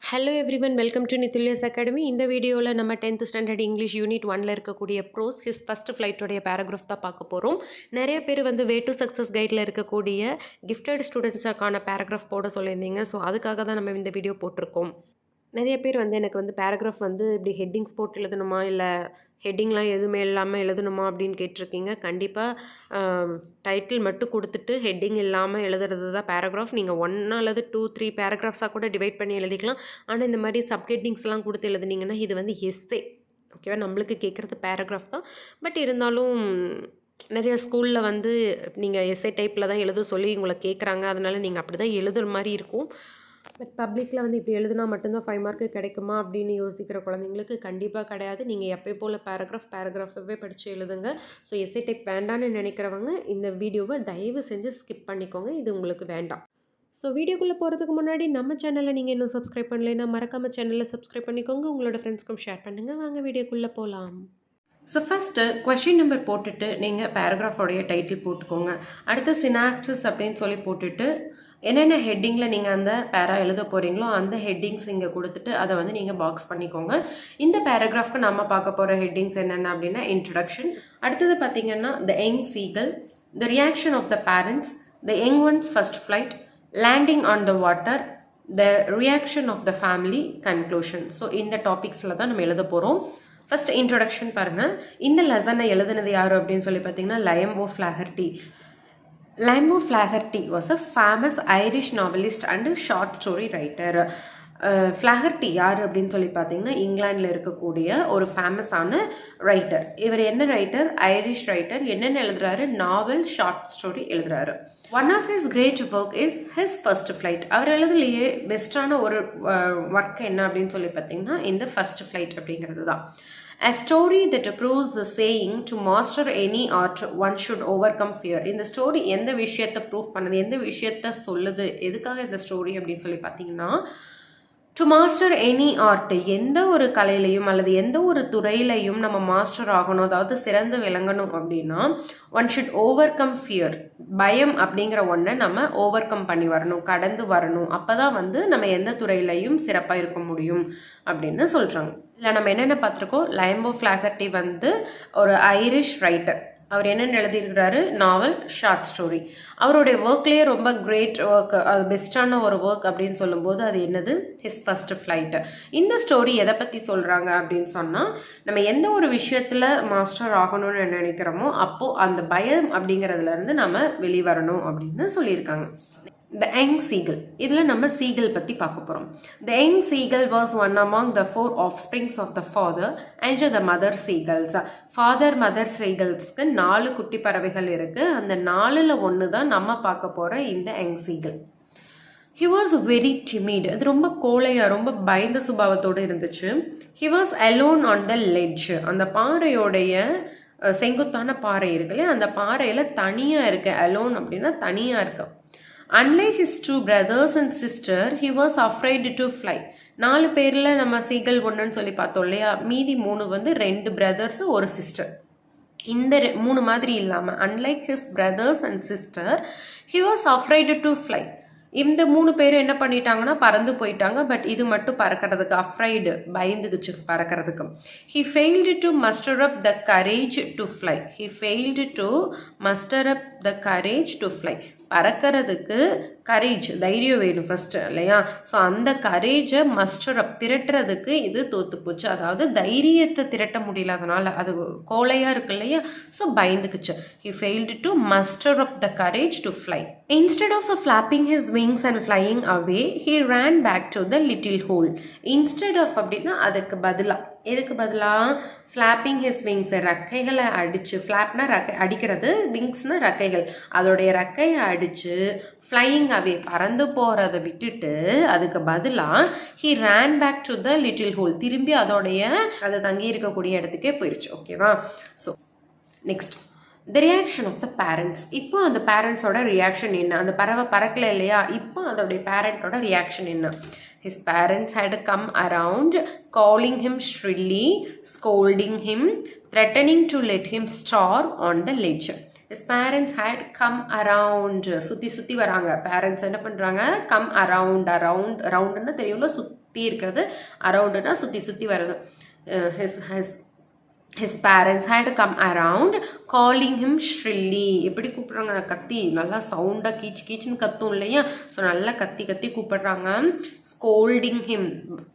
Hello everyone, welcome to Nithulya's academy. இந்த வீடியோவில் நம்ம 10th ஸ்டாண்டர்ட் இங்கிலீஷ் யூனிட் 1ல் இருக்கக்கூடிய ப்ரோஸ் ஹிஸ் ஃபஸ்ட் ஃப்ளைட்டோடைய பேராகிராஃப் தான் பார்க்க போகிறோம். நிறைய பேர் வே டு சக்ஸஸ் கைடில் இருக்கக்கூடிய கிஃப்டட் ஸ்டூடெண்ட்ஸுக்கான பேராகிராஃப் போட சொல்லியிருந்தீங்க. ஸோ அதுக்காக தான் நம்ம இந்த வீடியோ போட்டிருக்கோம். நிறைய பேர் எனக்கு பேராகிராஃப் இப்படி ஹெட்டிங்ஸ் போட்டு எழுதணுமா, இல்லை ஹெட்டிங்லாம் எதுவுமே இல்லாமல் எழுதணுமா அப்படின்னு கேட்டிருக்கீங்க. கண்டிப்பாக டைட்டில் மட்டும் கொடுத்துட்டு ஹெட்டிங் இல்லாமல் எழுதுறது தான் பேராகிராஃப். நீங்கள் 1 அல்லது 2, 3 பேராகிராஃப்ஸாக கூட டிவைட் பண்ணி எழுதிக்கலாம். ஆனால் இந்த மாதிரி சப்ஹெட்டிங்ஸ்லாம் கொடுத்து எழுதுனீங்கன்னா இது எஸ்ஸே, ஓகேவா? நம்மளுக்கு கேட்குறது பேராகிராஃப் தான். பட் இருந்தாலும் நிறைய ஸ்கூலில் நீங்கள் எஸ்ஏ டைப்பில் தான் எழுத சொல்லி உங்களை கேட்குறாங்க. அதனால் நீங்கள் அப்படி தான் எழுதுகிற மாதிரி இருக்கும். பட் பப்ளிக்கில் இப்படி எழுதுனா மட்டும்தான் 5 மார்க்கு கிடைக்குமா அப்படின்னு யோசிக்கிற குழந்தைங்களுக்கு கண்டிப்பாக கிடையாது. நீங்கள் எப்போ போல் பேராகிராஃபாகவே படித்து எழுதுங்க. ஸோ எஸ்ஏ டைப் வேண்டான்னு நினைக்கிறவங்க இந்த வீடியோவை தயவு செஞ்சு ஸ்கிப் பண்ணிக்கோங்க. இது உங்களுக்கு வேண்டாம். ஸோ வீடியோக்குள்ளே போகிறதுக்கு முன்னாடி நம்ம சேனலில் நீங்கள் இன்னும் சப்ஸ்கிரைப் பண்ணலைன்னா மறக்காமல் சேனலில் சப்ஸ்கிரைப் பண்ணிக்கோங்க. உங்களோட ஃப்ரெண்ட்ஸ்க்கும் ஷேர் பண்ணுங்கள். வாங்க வீடியோக்குள்ளே போகலாம். ஸோ ஃபஸ்ட்டு கொஷின் நம்பர் போட்டுட்டு நீங்கள் பேராகிராஃபோடைய டைட்டில் போட்டுக்கோங்க. அடுத்து சினாப்சிஸ் அப்படின்னு சொல்லி போட்டுட்டு என்னென்ன ஹெட்டிங்கில் நீங்கள் அந்த பேரா எழுத போகிறீங்களோ அந்த ஹெட்டிங்ஸ் இங்கே கொடுத்துட்டு அதை நீங்கள் பாக்ஸ் பண்ணிக்கோங்க. இந்த பேராகிராஃப்க்கு நம்ம பார்க்க போகிற ஹெட்டிங்ஸ் என்னென்ன அப்படின்னா இன்ட்ரடக்ஷன், அடுத்தது பார்த்திங்கன்னா the young seagull, the reaction of the parents, the young ones first flight, landing on the water, the reaction of the family, conclusion. So இந்த டாபிக்ஸில் தான் நம்ம எழுத போகிறோம். ஃபர்ஸ்ட் இன்ட்ரடக்ஷன் பாருங்கள். இந்த லெசனை எழுதுனது யார் அப்படின்னு சொல்லி பார்த்தீங்கன்னா லயம் ஓ ஃப்ளாஹர்ட்டி. Lionel Flaherty was a famous Irish novelist and short story writer. ஃப்ளாஹர்ட்டி யார் அப்படின்னு சொல்லி பார்த்தீங்கன்னா இங்கிலாண்டில் இருக்கக்கூடிய ஒரு ஃபேமஸான ரைட்டர். இவர் என்ன ரைட்டர்? Irish writer. என்னென்ன எழுதுறாரு? நாவல், ஷார்ட் ஸ்டோரி எழுதுறாரு. One of his great work is his first flight. அவர் எழுதுலையே பெஸ்ட்டான ஒரு ஒர்க் என்ன அப்படின்னு சொல்லி பார்த்தீங்கன்னா இந்த ஃபர்ஸ்ட் ஃப்ளைட் அப்படிங்கிறது தான். A story that proves the saying to master any art one should overcome fear. இந்த ஸ்டோரி எந்த விஷயத்தை ப்ரூவ் பண்ணுது, எந்த விஷயத்த சொல்லுது, எதுக்காக இந்த ஸ்டோரி அப்படின்னு சொல்லி பார்த்தீங்கன்னா டு மாஸ்டர் எனி ஆர்ட், எந்த ஒரு கலையிலையும் அல்லது எந்த ஒரு துறையிலையும் நம்ம மாஸ்டர் ஆகணும், அதாவது சிறந்து விளங்கணும் அப்படின்னா one should over come fear, பயம் அப்படிங்கிற ஒன்றை நம்ம ஓவர் கம் பண்ணி வரணும், கடந்து வரணும். அப்போ தான் நம்ம எந்த துறையிலையும் சிறப்பாக இருக்க முடியும் அப்படின்னு சொல்கிறாங்க. இல்லை நம்ம என்னென்ன பார்த்துருக்கோம்? லயம் ஓ ஃப்ளாஹர்ட்டி ஒரு ஐரிஷ் ரைட்டர். அவர் என்னென்ன எழுதியிருக்கிறாரு? நாவல், ஷார்ட் ஸ்டோரி. அவருடைய ஒர்க்லேயே ரொம்ப கிரேட் ஒர்க், அது பெஸ்ட்டான ஒரு ஒர்க் அப்படின்னு சொல்லும்போது அது என்னது? His first flight. இந்த ஸ்டோரி எதை பற்றி சொல்கிறாங்க அப்படின்னு சொன்னால் நம்ம எந்த ஒரு விஷயத்தில் மாஸ்டர் ஆகணும்னு நினைக்கிறோமோ அப்போது அந்த பயம் அப்படிங்கிறதுலேருந்து நம்ம வெளிவரணும் அப்படின்னு சொல்லியிருக்காங்க. The young seagull. இதில் நம்ம சீகல் பற்றி பார்க்க போகிறோம். The young seagull was one among the 4 offsprings of the father and the mother seagulls. Father, mother seagulsக்கு 4 குட்டி பறவைகள் இருக்குது. அந்த 4ல் ஒன்று தான் நம்ம பார்க்க போகிற இந்த young seagull. He was very timid. அது ரொம்ப கோழையாக, ரொம்ப பயந்த சுபாவத்தோடு இருந்துச்சு. He was alone on the ledge. அந்த பாறையோடைய செங்குத்தான பாறை இருக்குல்லையா, அந்த பாறையில் தனியாக இருக்கு. alone அப்படின்னா தனியாக இருக்கு. Unlike his 2 brothers and sister, he was afraid to fly. 4 பேரில் நம்ம சீகல் ஒன்றுன்னு சொல்லி பார்த்தோம் இல்லையா, மீதி 3 2 brothers ஒரு சிஸ்டர். இந்த 3 மாதிரி இல்லாமல் unlike his brothers and sister, he was afraid to fly. இந்த 3 பேரும் என்ன பண்ணிட்டாங்கன்னா பறந்து போயிட்டாங்க. பட் இது மட்டும் பறக்கிறதுக்கு afraid, பயந்துக்குச்சு பறக்கிறதுக்கு. He failed to muster up the courage to fly. He failed to muster up the courage to fly. பறக்கிறதுக்கு கரேஜ், தைரியம் வேணும் ஃபஸ்ட்டு இல்லையா. ஸோ அந்த கரேஜை மஸ்டர் அப், திரட்டுறதுக்கு இது தோத்து போச்சு. அதாவது தைரியத்தை திரட்ட முடியல, அதனால் அது கோலையாக இருக்கு இல்லையா. So பயந்துக்குச்சு. He failed to muster up the courage to fly. Instead of flapping his wings and flying away, he ran back to the little hole. Instead of அப்படின்னா அதுக்கு பதிலாக, எதுக்கு பதிலாக? ஃப்ளாப்பிங் ஹிஸ் விங்ஸ், ரெக்கைகளை அடித்து, ஃப்ளாப்னா ரெக்கை அடிக்கிறது, விங்ஸ்னால் ரெக்கைகள், அதோடைய ரெக்கையை அடித்து ஃப்ளையிங் அவே, பறந்து போகிறத விட்டுட்டு அதுக்கு பதிலாக he ran back to the little hole, திரும்பி அது தங்கி இருக்கக்கூடிய இடத்துக்கே போயிடுச்சு. ஓகேவா? So next the reaction of the parents. இப்போ அந்த பேரண்ட்ஸோட ரியாக்ஷன் என்ன? அந்த பறவை பறக்கலை இல்லையா, இப்போ அதோடைய பேரண்ட்டோட ரியாக்ஷன் என்ன? His parents had come around, calling him shrilly, scolding him, threatening to let him starve on the ledge. His parents had come around. சுற்றி வராங்க. பேரண்ட்ஸ் என்ன பண்ணுறாங்க? Come around. அரவுண்ட்னு தெரியும்ல, சுற்றி சுற்றி இருக்கிறது, அரவுண்டுனா சுற்றி சுற்றி வருது. His parents had come around calling him shrilly. எப்படி கூப்பிட்றாங்க, கத்தி நல்லா சவுண்டாக கீச்சு கீச்சுன்னு கத்தும் இல்லையா, ஸோ நல்லா கத்தி கத்தி கூப்பிடுறாங்க. ஸ்கோல்டிங் ஹிம்,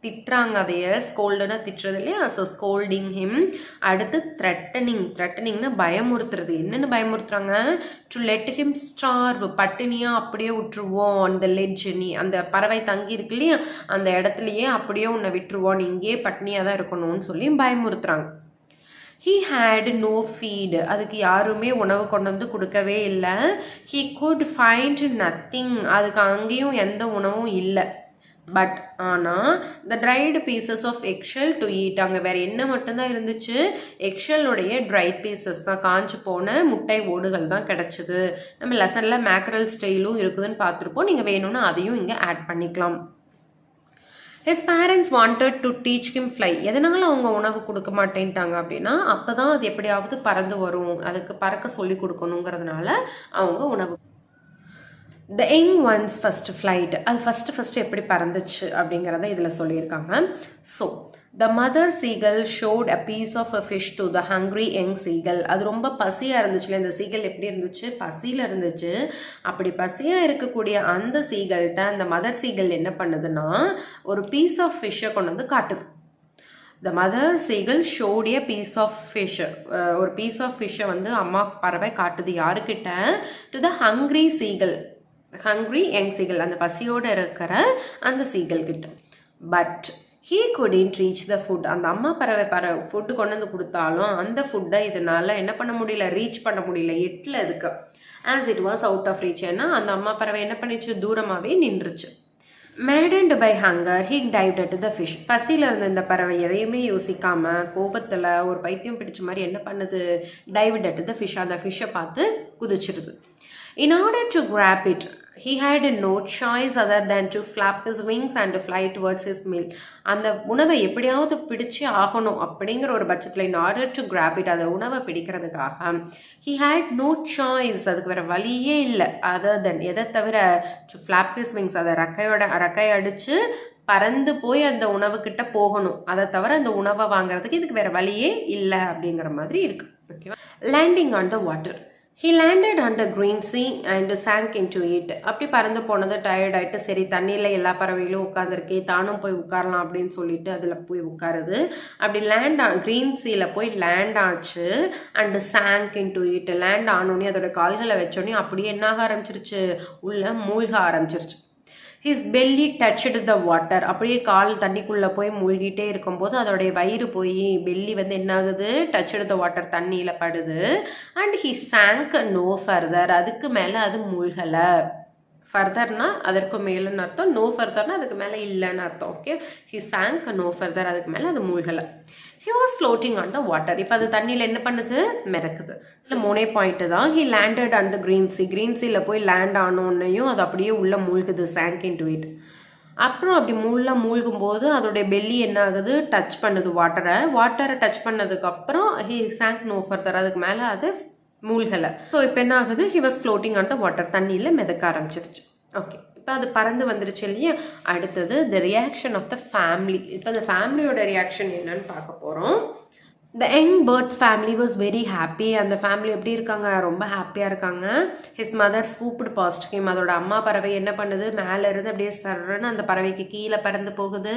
திட்டுறாங்க, அதைய ஸ்கோல்டுனா திட்டுறது இல்லையா, ஸோ ஸ்கோல்டிங் ஹிம். அடுத்து த்ரெட்டனிங்னா பயமுறுத்துறது. என்னென்னு பயமுறுத்துறாங்க, டு லெட் ஹிம் ஸ்டார்வ், பட்டினியாக அப்படியே விட்டுருவோம், அந்த லெட்ஜ், நீ அந்த பறவை தங்கி இருக்கு இல்லையா அந்த இடத்துலையே அப்படியே உன்னை விட்டுருவோம், நீ இங்கேயே பட்டினியாக தான் இருக்கணும்னு சொல்லி பயமுறுத்துறாங்க. He had no feed, அதுக்கு யாருமே உணவு கொண்டு வந்து கொடுக்கவே இல்லை. He could find nothing, அதுக்கு அங்கேயும் எந்த உணவும் இல்லை. பட் ஆனால் the dried pieces of eggshell to eat, அங்கே வேறு என்ன மட்டும்தான் இருந்துச்சு, எக்ஷெல்லுடைய ட்ரைட் பீசஸ் தான், காஞ்சு போன முட்டை ஓடுகள் தான் கிடச்சிது. நம்ம லெசனில் மேக்ரல் ஸ்டைலும் இருக்குதுன்னு பார்த்துருப்போம், நீங்கள் வேணும்னா அதையும் இங்கே ஆட் பண்ணிக்கலாம். His parents wanted to teach him fly. எதனால அவங்க உணவு கொடுக்க மாட்டேன்ட்டாங்க அப்படின்னா, அப்போ தான் அது எப்படியாவது பறந்து வரும், அதுக்கு பறக்க சொல்லி கொடுக்கணுங்கிறதுனால அவங்க உணவு. The young one's first flight, அது ஃபஸ்ட்டு எப்படி பறந்துச்சு அப்படிங்கிறத இதில் சொல்லியிருக்காங்க. So the mother seagull showed a piece of a fish to the hungry young seagull. அது ரொம்ப பசியாக இருந்துச்சுல, இந்த சீகல் எப்படி இருந்துச்சு, பசியில் இருந்துச்சு. அப்படி பசியாக இருக்கக்கூடிய அந்த சீகல்கிட்ட அந்த மதர் சீகல் என்ன பண்ணுதுன்னா, ஒரு பீஸ் ஆஃப் ஃபிஷ்ஷை கொண்டு வந்து காட்டுது. The mother seagull showed a piece of fish, ஒரு பீஸ் ஆஃப் ஃபிஷ்ஷை வந்து அம்மா பறவை காட்டுது யாருக்கிட்ட, to the hungry seagull, hungry young seagull, அந்த பசியோடு இருக்கிற அந்த சீகல் கிட்ட. But he couldn't reach the food, அந்த அம்மா பறவை ஃபுட்டு கொண்டு வந்து கொடுத்தாலும் அந்த ஃபுட்டை இதனால என்ன பண்ண முடியல, ரீச் பண்ண முடியல, எட்டில் அதுக்கு. as it was out of reach, ஏன்னா அந்த அம்மா பறவை என்ன பண்ணிச்சு, தூரமாகவே நின்றுச்சு. maddened by hunger he dived at the fish. பசியில் இருந்த இந்த பறவை எதையுமே யோசிக்காம கோபத்தில் ஒரு பைத்தியம் பிடிச்ச மாதிரி என்ன பண்ணுது, dived at the fish, அந்த ஃபிஷ்ஷை பார்த்து குதிச்சிருது. in order to grab it, he had no choice other than to flap his wings and fly towards his meal. அந்த உணவை எப்படியாவது பிடிச்சு ஆகணும் அப்படிங்கிற ஒரு பட்சத்தில், in order to grab it, அந்த உணவை பிடிக்கிறதுக்காக, he had no choice, அதுக்கு வேறு வழியே இல்லை, other than எதை தவிர, to flap his wings, அதை ரெக்கை அடித்து பறந்து போய் அந்த உணவுக்கிட்ட போகணும், அதை தவிர அந்த உணவை வாங்குறதுக்கு இதுக்கு வேறு வழியே இல்லை அப்படிங்கிற மாதிரி இருக்கு. ஓகேவா. Landing on the water, he landed on the green sea and sank into it. அப்படி பறந்து போனது டயர்ட் ஆகிட்டு, சரி தண்ணியில் எல்லா பறவைகளும் உட்காந்துருக்கே, தானும் போய் உட்காரலாம் அப்படின்னு சொல்லிட்டு அதில் போய் உட்காருது. அப்படி க்ரீன் சீயில் போய் லேண்ட் ஆச்சு. And sank into it, land ஆனோடனே அதோட கால்களை வச்சோடனே அப்படியே என்னாக ஆரம்பிச்சிருச்சு, உள்ள மூழ்க ஆரம்பிச்சிருச்சு. his belly touched the water, அப்படியே கால் தண்ணிக்குள்ளே போய் மூழ்கிட்டே இருக்கும்போது அதோடைய வயிறு போய் பெல்லி வந்து என்னாகுது, touched the water, தண்ணியில் படுது. And he sank no further, அதுக்கு மேலே அது மூழ்கலை. ஃபர்தர்னா அதற்கு மேலேன்னு அர்த்தம், நோ ஃபர்தர்னா அதுக்கு மேலே இல்லைன்னு அர்த்தம். Okay, he sank no further, அதுக்கு மேலே அது மூழ்கலை. he was floating on the water, இப்போ அது தண்ணியில் என்ன பண்ணுது, மிதக்குது. ஸோ 3 பாயிண்ட்டு தான். he landed on the green sea, green seaல போய் லேண்ட் ஆனோன்னையும் அது அப்படியே உள்ளே மூழ்குது, sank into it. அப்புறம் அப்படி மூழ்கும்போது அதோடைய பெல்லி என்ன ஆகுது, டச் பண்ணுது வாட்டரை டச் பண்ணதுக்கப்புறம் he sank no further, அதுக்கு மேலே அது மூழ்கலை. ஸோ இப்போ என்ன ஆகுது, he was floating on the water, தண்ணியில் மிதக்க ஆரம்பிச்சிருச்சு. ஓகே, இப்போ அது பறந்து வந்துருச்சு இல்லையா. அடுத்தது the reaction of the family. இப்போ அந்த ஃபேமிலியோட ரியாக்ஷன் என்னன்னு பார்க்க போகிறோம். The young bird's family was very happy. அந்த ஃபேமிலி எப்படி இருக்காங்க, ரொம்ப ஹாப்பியாக இருக்காங்க. his mother swooped past him, அதோட அம்மா பறவை என்ன பண்ணுது, மேலே இருந்து அப்படியே சர்றன்னு அந்த பறவைக்கு கீழே பறந்து போகுது.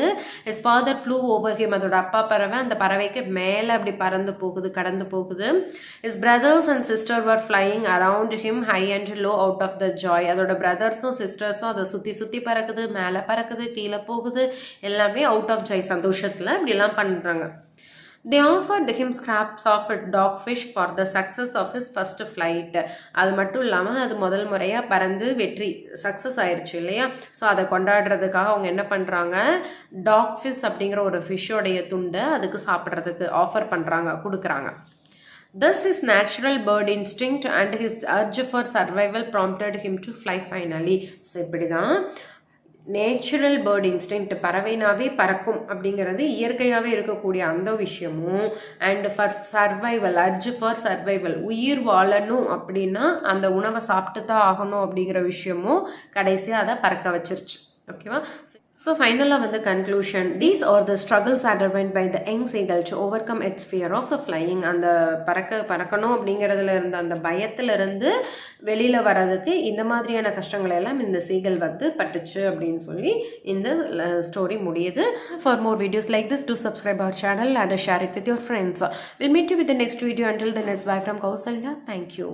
his father flew over him, அதோட அப்பா பறவை அந்த பறவைக்கு மேலே அப்படி பறந்து போகுது, கடந்து போகுது. his brothers and sister were flying around him high and low out of the joy. அதோட பிரதர்ஸும் சிஸ்டர்ஸும் அதை சுற்றி பறக்குது, மேலே பறக்குது, கீழே போகுது, எல்லாமே அவுட் ஆஃப் ஜாய், சந்தோஷத்தில் இப்படிலாம் பண்ணுறாங்க. They offered him scraps of dogfish for the success of his first flight. அது மட்டும் இல்லாமல் அது முதல் முறையாக பறந்து வெற்றி சக்ஸஸ் ஆயிடுச்சு இல்லையா. ஸோ அதை கொண்டாடுறதுக்காக அவங்க என்ன பண்ணுறாங்க, டாக்ஃபிஷ் அப்படிங்கிற ஒரு ஃபிஷ்ஷோடைய துண்டை அதுக்கு சாப்பிட்றதுக்கு ஆஃபர் பண்ணுறாங்க, கொடுக்குறாங்க. Thus his natural bird instinct and his urge for survival prompted him to fly finally. So இப்படி தான் நேச்சுரல் பேர்ட் இன்ஸ்டிங்க்ட், பறவைனாவே பறக்கும் அப்படிங்கிறது இயற்கையாகவே இருக்கக்கூடிய அந்த விஷயமும், and for survival, urge for survival, உயிர் வாழணும் அப்படின்னா அந்த உணவை சாப்பிட்டு தான் ஆகணும் அப்படிங்கிற விஷயமும் கடைசியாக அதை பறக்க வச்சிருச்சு. ஓகேவா. ஸோ ஃபைனலாக வந்து conclusion, these are the struggles underwent by the young seagull to overcome its fear of flying. அந்த பறக்கணும் அப்படிங்கிறதுல இருந்த அந்த பயத்திலிருந்து வெளியில் வர்றதுக்கு இந்த மாதிரியான கஷ்டங்களை எல்லாம் இந்த சீகல் வந்து பட்டுச்சு அப்படின்னு சொல்லி இந்த ஸ்டோரி முடியுது. For more videos like this, do subscribe our channel and share it with your friends. We'll meet you with the next video. Until then, it's bye from Kausalya. Thank you.